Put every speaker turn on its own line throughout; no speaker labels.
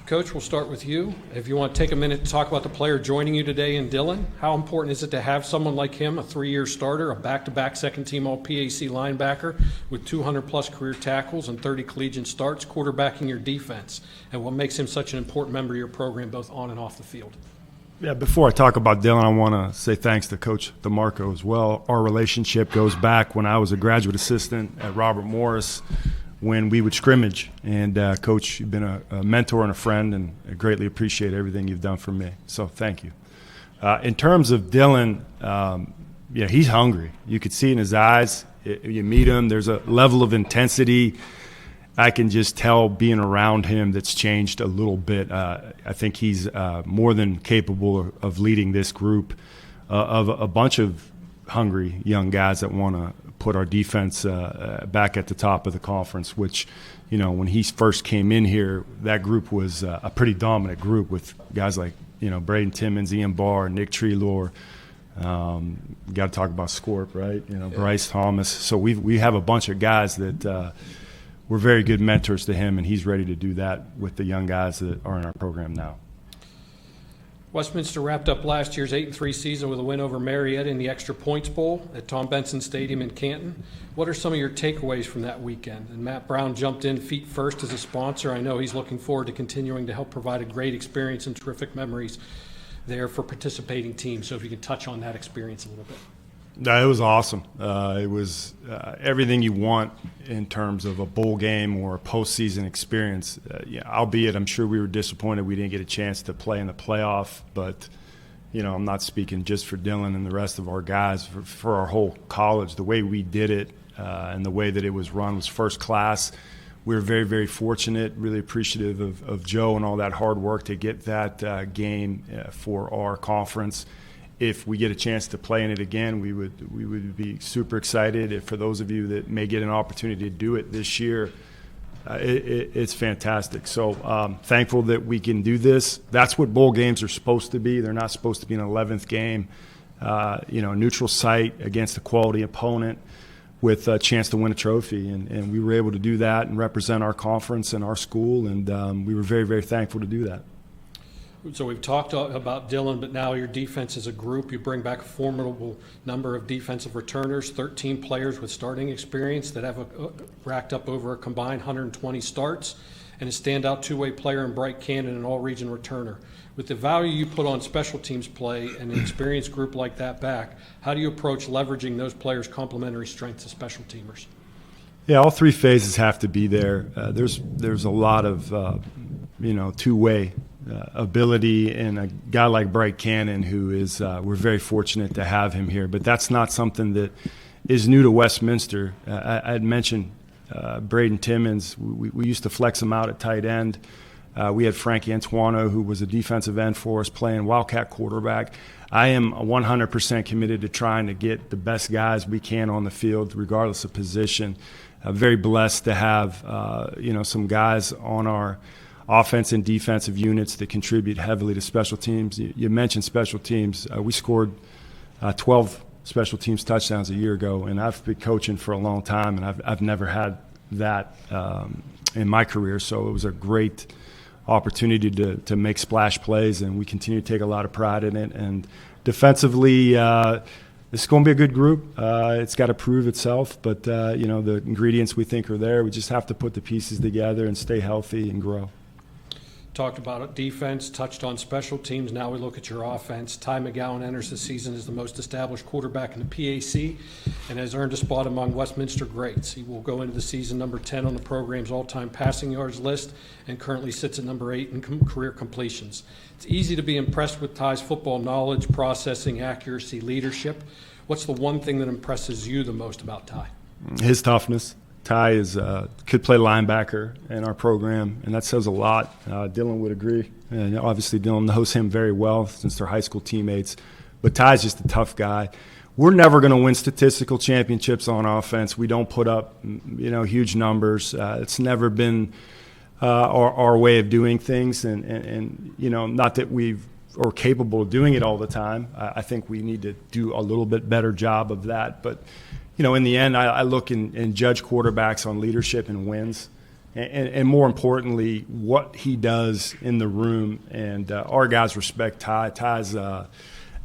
Coach, we'll start with you. If you want to take a minute to talk about the player joining you today in Dylan, how important is it to have someone like him, a 3-year starter, a back-to-back second-team All-PAC linebacker with 200-plus career tackles and 30 collegiate starts, quarterbacking your defense, and what makes him such an important member of your program both on and off the field?
Yeah, before I talk about Dylan, I want to say thanks to Coach DeMarco as well. Our relationship goes back when I was a graduate assistant at Robert Morris, when we would scrimmage. And Coach, you've been a mentor and a friend, and I greatly appreciate everything you've done for me. So thank you. In terms of Dylan, he's hungry. You could see in his eyes. You meet him, there's a level of intensity I can just tell being around him that's changed a little bit. I think he's more than capable of leading this group of a bunch of hungry young guys that want to put our defense back at the top of the conference, which, when he first came in here, that group was a pretty dominant group with guys like, Braden Timmons, Ian Barr, Nick Treelor. Got to talk about Scorp, right? Yeah. Bryce Thomas. So we have a bunch of guys that we're very good mentors to him, and he's ready to do that with the young guys that are in our program now.
Westminster wrapped up last year's 8-3 season with a win over Marietta in the Extra Points Bowl at Tom Benson Stadium in Canton. What are some of your takeaways from that weekend? And Matt Brown jumped in feet first as a sponsor. I know he's looking forward to continuing to help provide a great experience and terrific memories there for participating teams. So if you can touch on that experience a little bit.
It was awesome. It was everything you want in terms of a bowl game or a postseason experience. Albeit I'm sure we were disappointed we didn't get a chance to play in the playoff, but I'm not speaking just for Dylan and the rest of our guys, for our whole college. The way we did it and the way that it was run was first class. We were very, very fortunate, really appreciative of Joe and all that hard work to get that game for our conference. If we get a chance to play in it again, we would be super excited. For those of you that may get an opportunity to do it this year, it's fantastic. So thankful that we can do this. That's what bowl games are supposed to be. They're not supposed to be an 11th game, a neutral site against a quality opponent with a chance to win a trophy. And we were able to do that and represent our conference and our school, and we were very, very thankful to do that.
So we've talked about Dylan, but now your defense as a group, you bring back a formidable number of defensive returners, 13 players with starting experience that have racked up over a combined 120 starts, and a standout two-way player in Bright Cannon, an all-region returner. With the value you put on special teams play and an experienced group like that back, how do you approach leveraging those players' complementary strengths as special teamers?
Yeah, all three phases have to be there. There's a lot of two-way ability in a guy like Bright Cannon, who is we're very fortunate to have him here. But that's not something that is new to Westminster. I had mentioned Braden Timmons. We used to flex him out at tight end. We had Frankie Antuano, who was a defensive end for us, playing Wildcat quarterback. I am 100% committed to trying to get the best guys we can on the field, regardless of position. Very blessed to have some guys on our offense and defensive units that contribute heavily to special teams. You mentioned special teams. We scored 12 special teams touchdowns a year ago, and I've been coaching for a long time, and I've never had that in my career. So it was a great opportunity to make splash plays, and we continue to take a lot of pride in it. And defensively, it's going to be a good group. It's got to prove itself, but the ingredients we think are there. We just have to put the pieces together and stay healthy and grow.
Talked about defense, touched on special teams. Now we look at your offense. Ty McGowan enters the season as the most established quarterback in the PAC and has earned a spot among Westminster greats. He will go into the season number 10 on the program's all-time passing yards list and currently sits at number 8 in career completions. It's easy to be impressed with Ty's football knowledge, processing, accuracy, leadership. What's the one thing that impresses you the most about Ty?
His toughness. Ty could play linebacker in our program, and that says a lot. Dylan would agree. And obviously, Dylan knows him very well since they're high school teammates. But Ty's just a tough guy. We're never going to win statistical championships on offense. We don't put up, huge numbers. It's never been our way of doing things, and not that we are capable of doing it all the time. I think we need to do a little bit better job of that, but. In the end, I look and judge quarterbacks on leadership and wins. and more importantly, what he does in the room. And our guys respect Ty. Ty's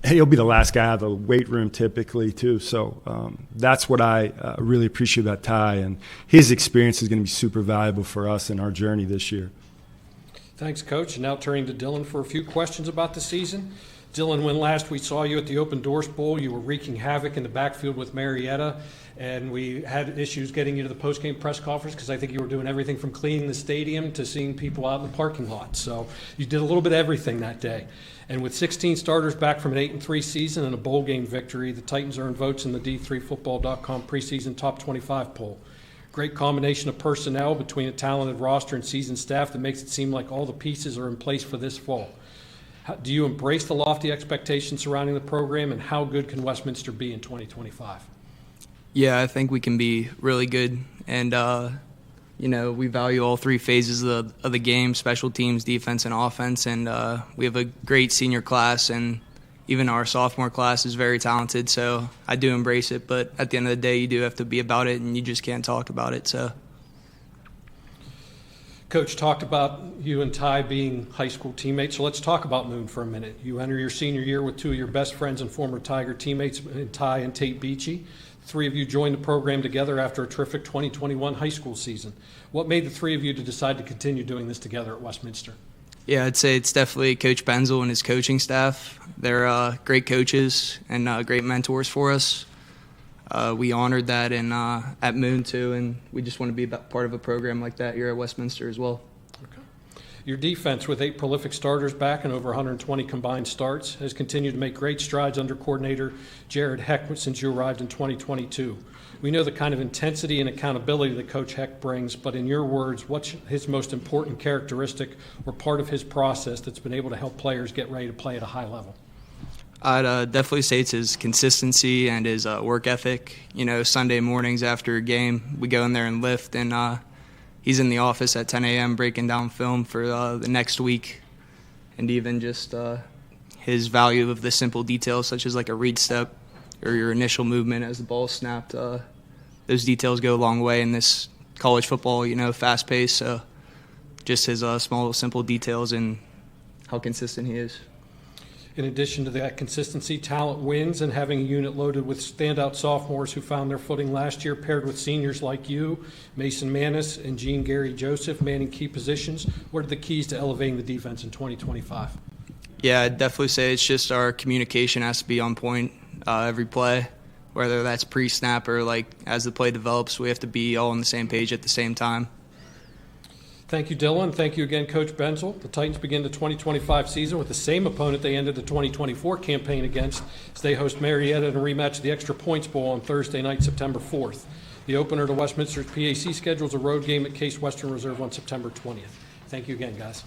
he'll be the last guy out of the weight room typically too. So that's what I really appreciate about Ty, and his experience is going to be super valuable for us in our journey this year.
Thanks, Coach. And now turning to Dylan for a few questions about the season. Dylan, when last we saw you at the Open Doors Bowl, you were wreaking havoc in the backfield with Marietta, and we had issues getting you to the post-game press conference because I think you were doing everything from cleaning the stadium to seeing people out in the parking lot. So you did a little bit of everything that day. And with 16 starters back from an 8-3 season and a bowl game victory, the Titans earned votes in the D3Football.com preseason top 25 poll. Great combination of personnel between a talented roster and seasoned staff that makes it seem like all the pieces are in place for this fall. Do you embrace the lofty expectations surrounding the program, and how good can Westminster be in 2025?
Yeah, I think we can be really good, and we value all three phases of the game: special teams, defense, and offense. And we have a great senior class, and even our sophomore class is very talented. So I do embrace it, but at the end of the day, you do have to be about it, and you just can't talk about it. So.
Coach talked about you and Ty being high school teammates, so let's talk about Moon for a minute. You enter your senior year with two of your best friends and former Tiger teammates, Ty and Tate Beachy. Three of you joined the program together after a terrific 2021 high school season. What made the three of you to decide to continue doing this together at Westminster?
Yeah, I'd say it's definitely Coach Benzel and his coaching staff. They're great coaches and great mentors for us. We honored that at Moon too, and we just want to be part of a program like that here at Westminster as well.
Okay. Your defense, with 8 prolific starters back and over 120 combined starts, has continued to make great strides under coordinator Jared Heck since you arrived in 2022. We know the kind of intensity and accountability that Coach Heck brings, but in your words, what's his most important characteristic or part of his process that's been able to help players get ready to play at a high level?
I'd definitely say it's his consistency and his work ethic. Sunday mornings after a game, we go in there and lift, and he's in the office at 10 a.m. breaking down film for the next week. And even just his value of the simple details, such as like a read step or your initial movement as the ball is snapped. Those details go a long way in this college football, fast pace. So just his small, simple details and how consistent he is.
In addition to that consistency, talent wins, and having a unit loaded with standout sophomores who found their footing last year, paired with seniors like you, Mason Manis, and Gene Gary Joseph manning key positions, what are the keys to elevating the defense in 2025?
Yeah, I'd definitely say it's just our communication has to be on point every play, whether that's pre-snap or like as the play develops, we have to be all on the same page at the same time.
Thank you, Dylan. Thank you again, Coach Benzel. The Titans begin the 2025 season with the same opponent they ended the 2024 campaign against as they host Marietta in a rematch of the Extra Points Bowl on Thursday night, September 4th. The opener to Westminster's PAC schedule is a road game at Case Western Reserve on September 20th. Thank you again, guys.